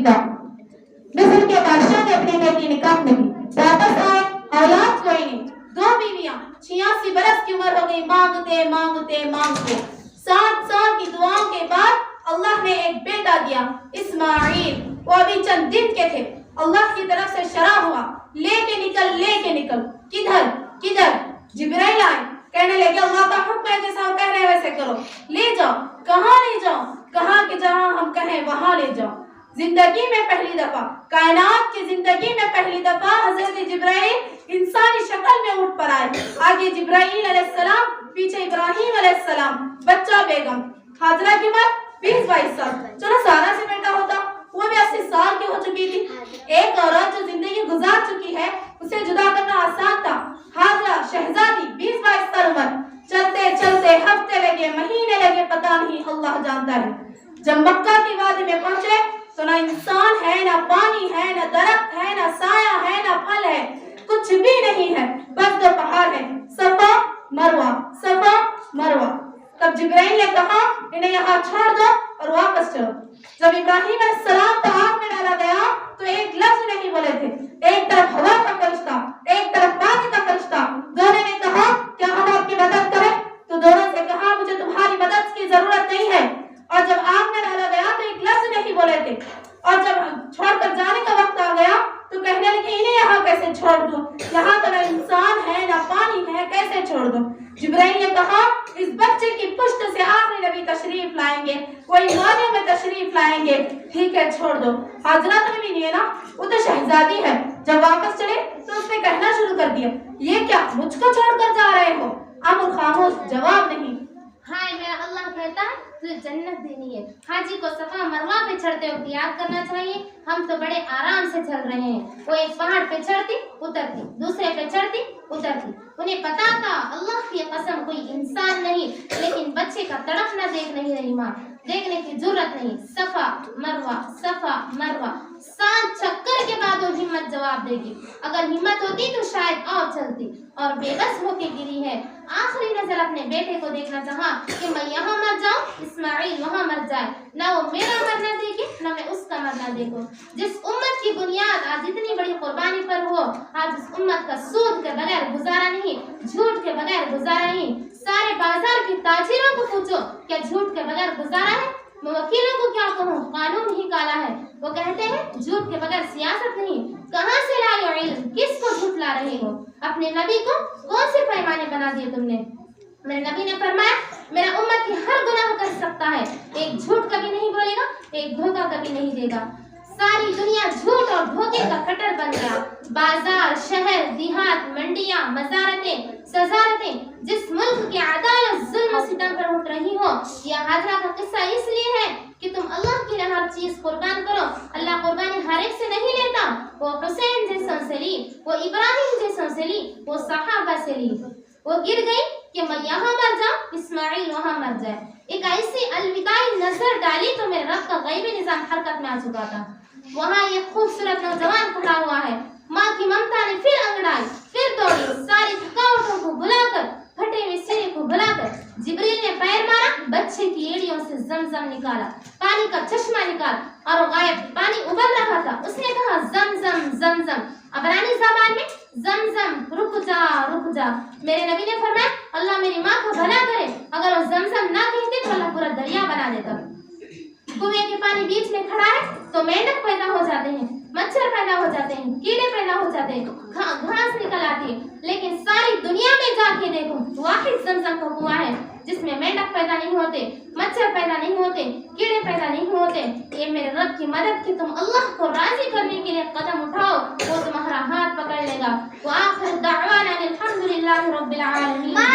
پتا۔ مصر کے بادشاہ نے اپنی بیٹی نکاح میں دی، واپس آئے، اولاد کوئی نہیں، 2 بیویاں، 86 برس کی عمر ہو گئی، مانگتے مانگتے مانگتے 7 سال کی دعاؤں کے بعد اللہ نے ایک بیٹا دیا، اسماعیل۔ وہ ابھی چند دن کے تھے، اللہ کی طرف سے شرع ہوا، لے کے نکل، کدھر؟ جبرائیل آئے، کہنے لگے اللہ کا حکم ہے، جیسا ہم کہہ رہے ہیں ویسے کرو، لے جاؤ۔ کہاں لے جاؤ؟ کہا کہ جہاں ہم کہیں وہاں لے جاؤ۔ زندگی میں پہلی دفعہ، کائنات کی زندگی میں پہلی دفعہ حضرت جبرائیل انسانی شکل میں اٹھ پر آئے، آگے جبرائیل علیہ السلام، پیچھے ابراہیم علیہ السلام، بچہ بیگم، حاضرہ کی عمر 20-22 سال، چلو سارا سے بیٹا ہوتا، وہ بھی 80 سال کی ہو چکی تھی۔ ایک عورت جو زندگی گزار چکی ہے اسے جدا کرنا آسان تھا، حاضرہ شہزادی 20-22 سال عمر، چلتے چلتے ہفتے لگے، مہینے لگے، پتہ نہیں، اللہ جانتا ہے۔ جب مکہ کی وادی میں پہنچے تو نہ انسان ہے، نہ پانی ہے، نہ درخت ہے، نہ سایہ ہے، نہ پھل ہے، کچھ بھی نہیں ہے، بس 2 پہاڑ ہے، صفا مروہ۔ تب جبرائیل نے کہا انہیں یہاں چھوڑ دو اور واپس چلو۔ جب ابراہیم علیہ السلام کو آگ میں ڈالا گیا تو ایک لفظ نہیں بولے تھے، ایک طرف ہوا کا فرشتہ، ایک طرف پانی کا فرشتہ، دونوں نے کہا کیا ہم آپ کی مدد کریں؟ تو دونوں سے کہا مجھے تمہاری مدد کی ضرورت نہیں ہے۔ اور جب آگ میں ڈالا گیا تو ایک لفظ نہیں بولے تھے، اور جب چھوڑ کر جانے کا وقت آ گیا تو کہنے لگے انہیں یہاں کیسے چھوڑ دوں، یہاں تو نہ انسان ہے نہ پانی ہے، کیسے چھوڑ دوں؟ جبرائیل نے کہا اس بچے کی پشت سے آخری نبی تشریف لائیں گے، کوئی وادیوں میں تشریف لائیں گے، ٹھیک ہے چھوڑ دو۔ حاضرہ تو بھی نہیں ہے نا، وہ تو شہزادی ہے۔ جب واپس چلے تو اس نے کہنا شروع کر دیا یہ کیا مجھ کو چھوڑ کر جا رہے ہو؟ امر خاموش، جواب نہیں۔ ہائے میرا اللہ کہتا ہے تجھے جنت دینی ہے، حاجی کو صفا مروہ پہ چڑھتے وقت یاد کرنا چاہیے ہم تو بڑے آرام سے چل رہے ہیں۔ وہ ایک پہاڑ پہ چڑھتی اترتی، دوسرے پہ چڑھتی اترتی، انہیں پتا تھا اللہ کی قسم کوئی انسان نہیں، لیکن بچے کا تڑپنا دیکھ نہیں رہی ماں، دیکھنے کی ضرورت نہیں۔ صفا مروہ 7 چکر کے بعد وہ ہمت جواب دے گی، اگر ہمت ہوتی تو شاید اور چلتی، اور بے بس ہو کے گری ہے۔ آخری نظر اپنے بیٹے کو دیکھنا چاہا کہ میں یہاں مر جاؤں، اسماعیل وہاں مر جائے، نہ وہ میرا مرنا دیکھے نہ میں اس کا مرنا دیکھوں۔ جس امت کی بنیاد آج اتنی بڑی قربانی پر ہو، آج اس امت کا سود کے بغیر گزارا نہیں، جھوٹ کے بغیر گزارا نہیں۔ سارے بازار کے تاجروں کو پوچھو کیا جھوٹ کے بغیر گزارا ہے؟ میں وکیلوں کو کیا کہوں، قانون ہی کالا ہے، وہ کہتے ہیں جھوٹ کے بغیر سیاست نہیں۔ کہاں سے لائے ہو علم، کس کو جھٹلا رہے ہو؟ اپنے نبی کو کون سے پیمانے بنا دیے تم نے؟ میرے نبی نے فرمایا میرا امت کی ہر گناہ کر سکتا ہے، ایک جھوٹ کبھی نہیں بولے گا، ایک دھوکہ کبھی نہیں دے گا۔ ساری دنیا جھوٹ اور دھوکے کا کٹر بن گیا، بازار، شہر، دیہات، منڈیاں، مزارتیں، سزارتیں، جس ملک کی عدالت ظلم و ستم پر اٹھ رہی ہو۔ یہ حاضرہ کا قصہ اس لیے ہے کہ تم اللہ کے لیے ہر چیز قربان کرو۔ اللہ قربانی ہر ایک سے نہیں لیتا، وہ حسین جیسوں سے لی، وہ ابراہیم جیسوں سے لی، وہ صحابہ سے لی۔ وہ گر گئی کہ میں یہاں مر جاؤں، اسماعیل وہاں مر جائے۔ ایک ایسی الوداعی نظر ڈالی تو میرے رب کا غیبی نظام حرکت میں آ چکا تھا۔ وہاں ایک خوبصورت نوجوان کھڑا ہوا ہے، ماں کی ممتا نے پھر انگڑائی، پھر دوڑی، ساری تھکاوٹوں کو بلا کر، پھٹے ہوئے سینے کو بلا کر جبریل نے پیر مارا، بچے کی ایڑیوں سے زمزم نکالا، پانی کا چشمہ نکالا، اور غائب پانی ابل رہا تھا۔ اس نے کہا زمزم زمزم، عبرانی زبان میں زمزم، رک جا۔ میرے نبی نے فرمایا اللہ میری ماں کو بھلا کرے، اگر وہ زمزم نہ کہتے تو اللہ پورا دریا بنا دیتا۔ کنویں کے پانی بیچ میں کھڑا ہے تو مینڈک پیدا ہو جاتے ہیں، مچھر پیدا ہو جاتے ہیں، کیڑے پیدا ہو جاتے ہیں، گھاس نکل آتی ہے، لیکن ساری دنیا میں جا کے دیکھو واحد زمزم کا کنواں ہے جس میں مینڈک پیدا نہیں ہوتے، مچھر پیدا نہیں ہوتے، کیڑے پیدا نہیں ہوتے۔ یہ میرے رب کی مدد کہ تم اللہ کو راضی کرنے کے لیے قدم اٹھاؤ، وہ تمہارا ہاتھ پکڑ لے گا۔ وآخر دعوانا الحمدللہ رب العالمین۔